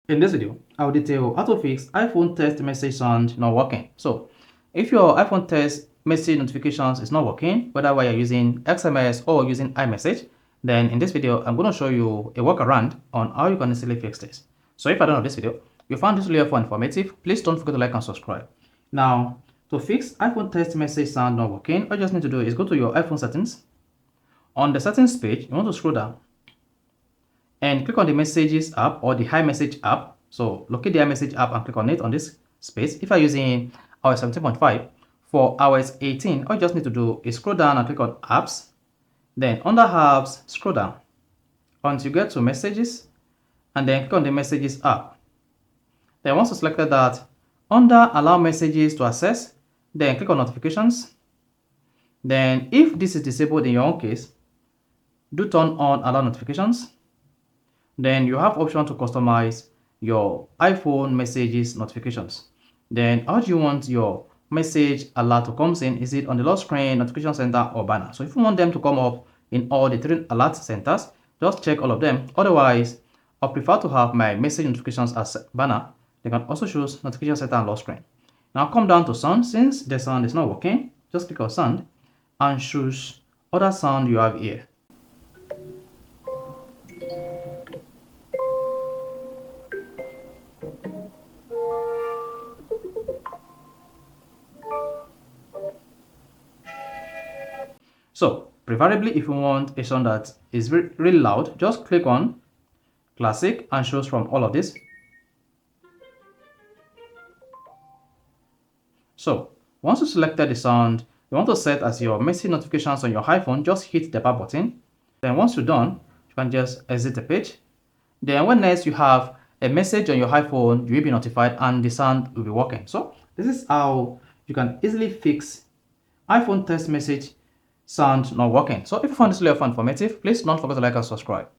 In this video, I'll detail how to fix iPhone text message sound not working. So, if your iPhone text message notifications is not working, whether while you're using XMS or using iMessage, then in this video, I'm going to show you a workaround on how you can easily fix this. So if I don't know this video, you found this video informative, please don't forget to like and subscribe. Now, to fix iPhone text message sound not working, all you just need to do is go to your iPhone settings. On the settings page, you want to scroll down and click on the messages app or the iMessage app. So locate the iMessage app and click on it on this space. If you're using iOS 17.5, for iOS 18, all you just need to do is scroll down and click on apps. Then under apps, scroll down until you get to messages and then click on the messages app. Then once you selected that, under allow messages to access, then click on notifications. Then if this is disabled in your own case, do turn on allow notifications. Then you have option to customize your iPhone messages notifications. Then how do you want your message alert to come in? Is it on the lock screen, notification center, or banner? So if you want them to come up in all the three alert centers, just check all of them. Otherwise, I prefer to have my message notifications as banner. They can also choose notification center and lock screen. Now come down to sound. Since the sound is not working, just click on sound and choose other sound you have here. So, preferably if you want a sound that is really loud, just click on Classic and choose from all of this. So, once you selected the sound you want to set as your message notifications on your iPhone, just hit the power button. Then once you're done, you can just exit the page. Then when next you have a message on your iPhone, you will be notified and the sound will be working. So, this is how you can easily fix iPhone text message sound not working. So if you found this video informative, please don't forget to like and subscribe.